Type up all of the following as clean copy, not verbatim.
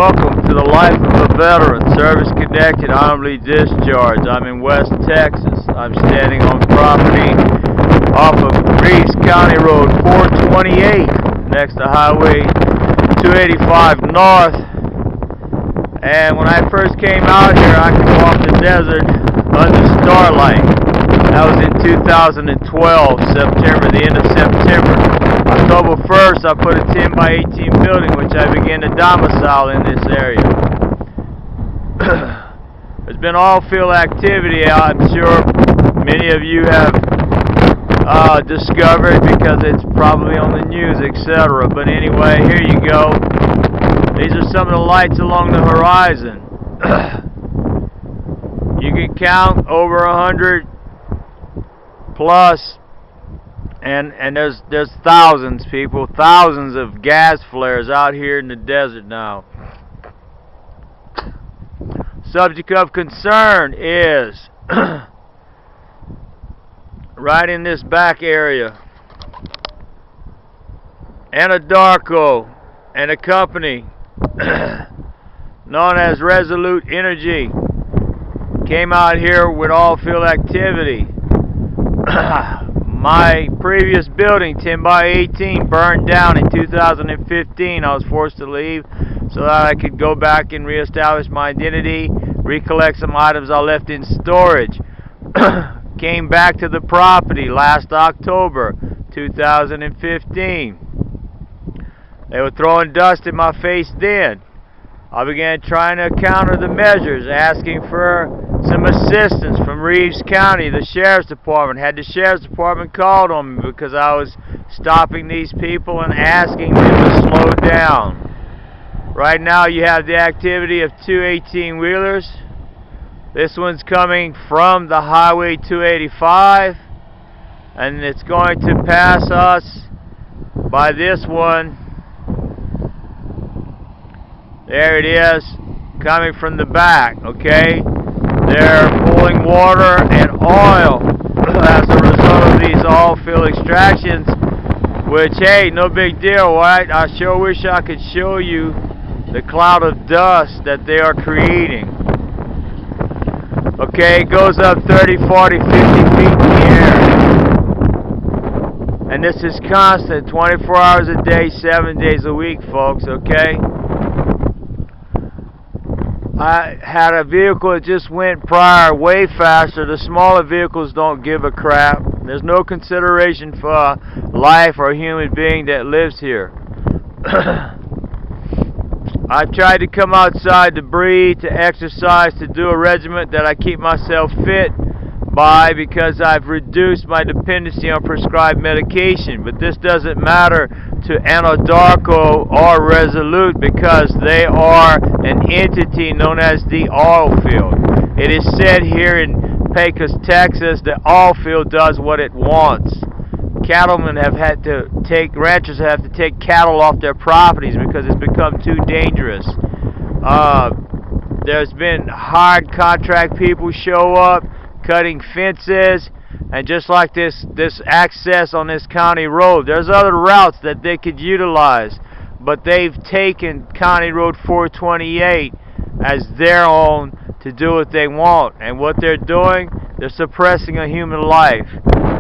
Welcome to the life of a veteran, service-connected, honorably discharged. I'm in West Texas. I'm standing on property off of Reeves County Road 428 next to Highway 285 North. And when I first came out here, I could walk the desert under starlight. That was in 2012, September, the end of September. October 1st, I put a 10 by 18 building, which I began to domicile in this area. There's been oil-field activity, I'm sure many of you have discovered because it's probably on the news, etc. But anyway, here you go. These are some of the lights along the horizon. You can count over 100 plus, and there's thousands, people, thousands of gas flares out here in the desert now. Subject of concern is right in this back area. Anadarko and a company known as Resolute Energy came out here with oil field activity. My previous building, 10 by 18, burned down in 2015. I was forced to leave so that I could go back and reestablish my identity, recollect some items I left in storage. Came back to the property last October 2015. They were throwing dust in my face then. I began trying to counter the measures, asking for some assistance from Reeves County, the Sheriff's Department. Had the Sheriff's Department called on me because I was stopping these people and asking them to slow down. Right now you have the activity of two 18-wheelers. This one's coming from the Highway 285, and it's going to pass us by this one. There it is, coming from the back, okay? They're pulling water and oil as a result of these oil field extractions, which, hey, no big deal, right? I sure wish I could show you the cloud of dust that they are creating. Okay, it goes up 30, 40, 50 feet in the air. And this is constant, 24 hours a day, 7 days a week, folks, okay? I had a vehicle that just went prior way faster. The smaller vehicles don't give a crap. There's no consideration for life or a human being that lives here. I've tried to come outside to breathe, to exercise, to do a regimen that I keep myself fit by because I've reduced my dependency on prescribed medication. But this doesn't matter to Anadarko or Resolute because they are an entity known as the oil field. It is said here in Pecos, Texas, the oil field does what it wants. Ranchers have to take cattle off their properties because it's become too dangerous. There's been hard contract people show up, cutting fences, and just like this access on this county road, there's other routes that they could utilize, but they've taken County Road 428 as their own to do what they want. And what they're doing, they're suppressing a human life.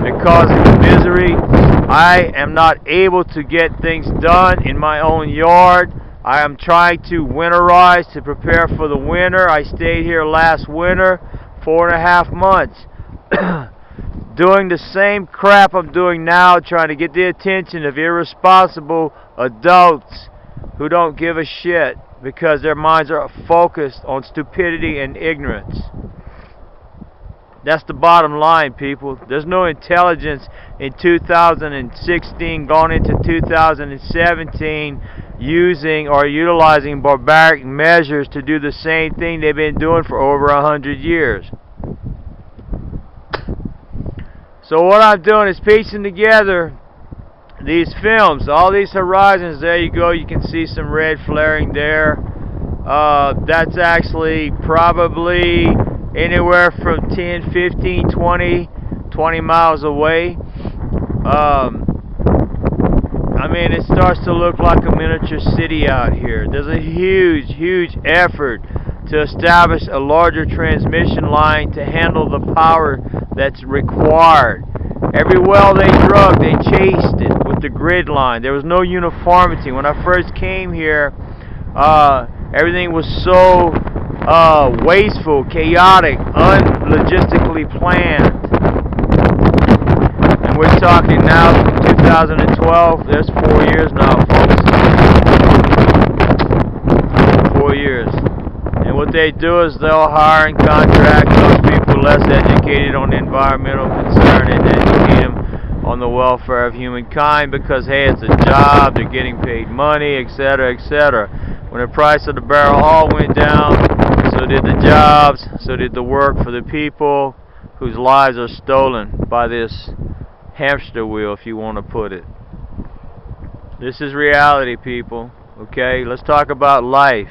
They're causing misery. I am not able to get things done in my own yard. I am trying to winterize to prepare for the winter. I stayed here last winter, 4.5 months. Doing the same crap I'm doing now, trying to get the attention of irresponsible adults who don't give a shit because their minds are focused on stupidity and ignorance. That's the bottom line, people. There's no intelligence in 2016 going into 2017 using or utilizing barbaric measures to do the same thing they've been doing for over 100 years. So what I'm doing is piecing together these films, all these horizons. There you go, you can see some red flaring there. That's actually probably anywhere from 10, 15, 20 miles away. I mean, it's starts to look like a miniature city out here. There's a huge effort to establish a larger transmission line to handle the power that's required. Every well they drug, they chased it with the grid line. There was no uniformity. When I first came here, everything was so wasteful, chaotic, unlogistically planned. And we're talking now from 2012. There's 4 years now, folks. 4 years. And what they do is they'll hire and contract those people less educated on the environmental concern and educate them on the welfare of humankind because, hey, it's a job, they're getting paid money, etc., etc. When the price of the barrel of oil went down, so did the jobs, so did the work for the people whose lives are stolen by this hamster wheel, if you want to put it. This is reality, people. Okay, let's talk about life.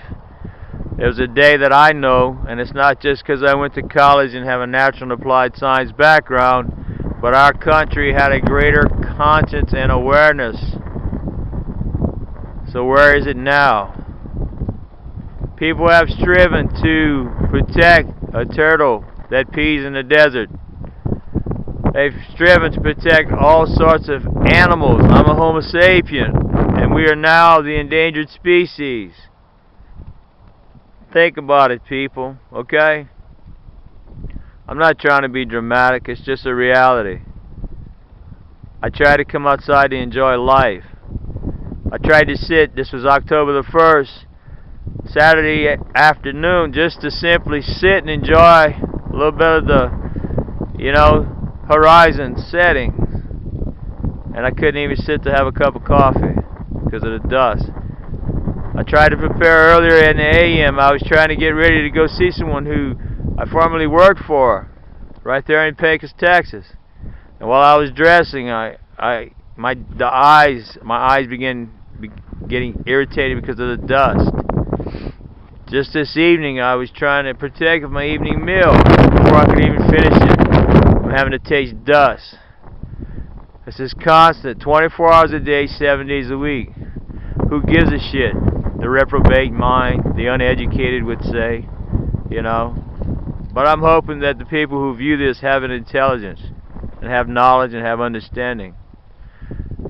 There's a day that I know, and it's not just because I went to college and have a natural and applied science background, but our country had a greater conscience and awareness. So where is it now? People have striven to protect a turtle that pees in the desert. They've striven to protect all sorts of animals. I'm a Homo sapien, and we are now the endangered species. Think about it, people, okay? I'm not trying to be dramatic, it's just a reality. I try to come outside to enjoy life. I tried to sit, this was October the 1st, Saturday afternoon, just to simply sit and enjoy a little bit of the, horizon setting. And I couldn't even sit to have a cup of coffee because of the dust. I tried to prepare earlier in the AM. I was trying to get ready to go see someone who I formerly worked for right there in Pecos, Texas. And while I was dressing, my eyes began getting irritated because of the dust. Just this evening, I was trying to partake of my evening meal before I could even finish it. I'm having to taste dust. This is constant, 24 hours a day, 7 days a week. Who gives a shit? The reprobate mind, the uneducated would say, But I'm hoping that the people who view this have an intelligence, and have knowledge, and have understanding,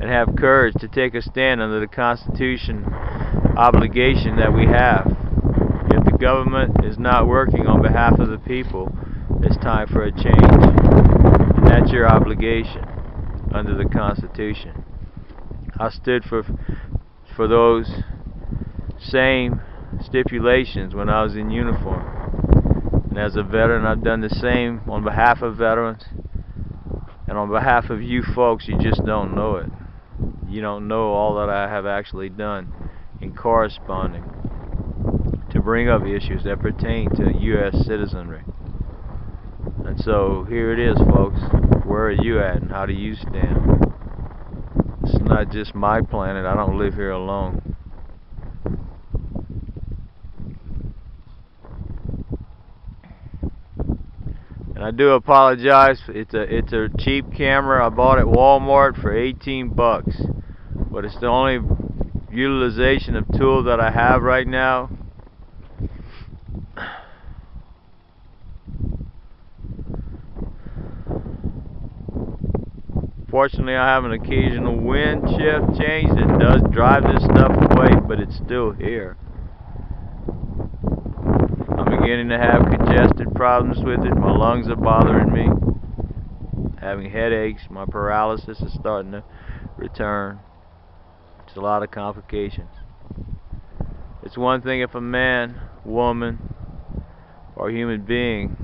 and have courage to take a stand under the Constitution obligation that we have. If the government is not working on behalf of the people, it's time for a change. And that's your obligation under the Constitution. I stood for those same stipulations when I was in uniform. And as a veteran, I've done the same on behalf of veterans. And on behalf of you folks, you just don't know it. You don't know all that I have actually done in corresponding to bring up issues that pertain to U.S. citizenry. And so here it is, folks. Where are you at and how do you stand? It's not just my planet. I don't live here alone. And I do apologize. It's a cheap camera I bought at Walmart for $18, but it's the only utilization of tool that I have right now. Fortunately, I have an occasional wind shift change that does drive this stuff away, but it's still here. I'm beginning to have congested problems with it. My lungs are bothering me. Having headaches. My paralysis is starting to return. It's a lot of complications. It's one thing if a man, woman, or human being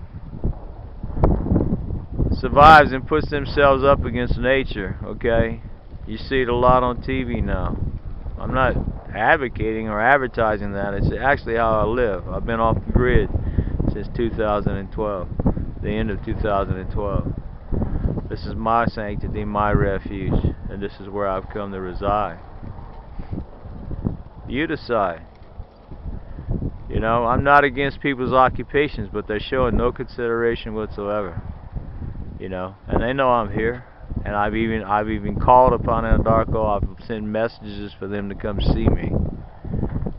survives and puts themselves up against nature, okay? You see it a lot on TV now. I'm not advocating or advertising that. It's actually how I live. I've been off the grid since 2012, the end of 2012. This is my sanctity, my refuge, and this is where I've come to reside. You decide. I'm not against people's occupations, but they're showing no consideration whatsoever. And they know I'm here. And I've even called upon Anadarko. I've sent messages for them to come see me.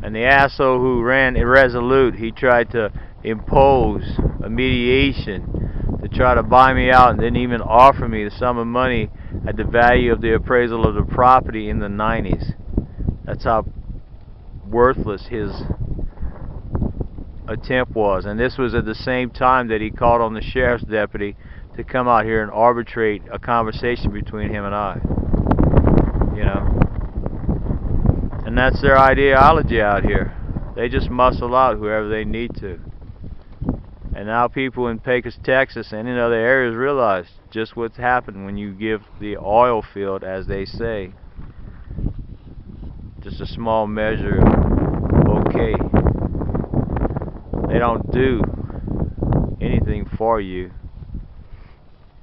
And the asshole who ran Irresolute, he tried to impose a mediation to try to buy me out, and didn't even offer me the sum of money at the value of the appraisal of the property in the 90s. That's how worthless his attempt was. And this was at the same time that he called on the sheriff's deputy to come out here and arbitrate a conversation between him and I. You know? And that's their ideology out here. They just muscle out whoever they need to. And now people in Pecos, Texas and in other areas realize just what's happened when you give the oil field, as they say, just a small measure of okay. They don't do anything for you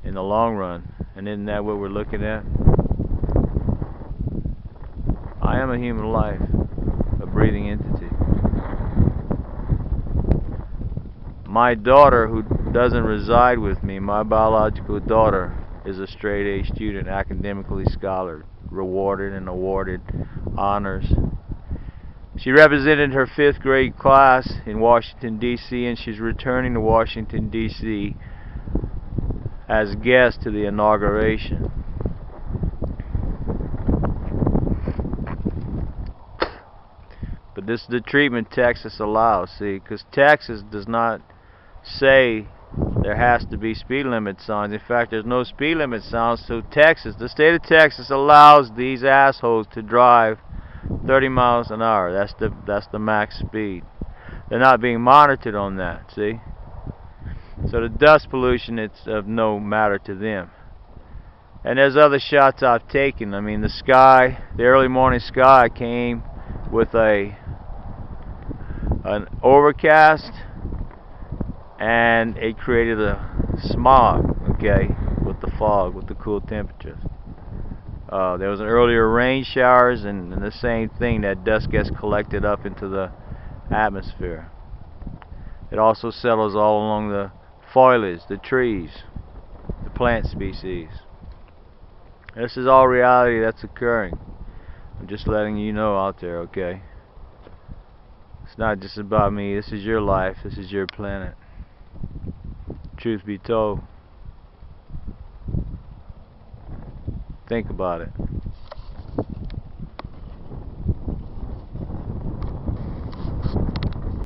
in the long run. And isn't that what we're looking at? I am a human life, a breathing entity. My daughter, who doesn't reside with me, my biological daughter, is a straight A student, academically scholar, rewarded and awarded honors. She represented her 5th grade class in Washington, D.C., and she's returning to Washington, D.C. as guest to the inauguration. But this is the treatment Texas allows, see, because Texas does not say there has to be speed limit signs. In fact, there's no speed limit signs, so Texas, the state of Texas, allows these assholes to drive 30 miles an hour. That's the max speed. They're not being monitored on that, see? So the dust pollution, it's of no matter to them. And there's other shots I've taken. I mean, the early morning sky came with an overcast, and it created a smog, okay, with the fog, with the cool temperatures. There was an earlier rain showers, and the same thing, that dust gets collected up into the atmosphere. It also settles all along the foliage, the trees, the plant species. This is all reality that's occurring. I'm just letting you know out there, okay? It's not just about me. This is your life. This is your planet. Truth be told. Think about it.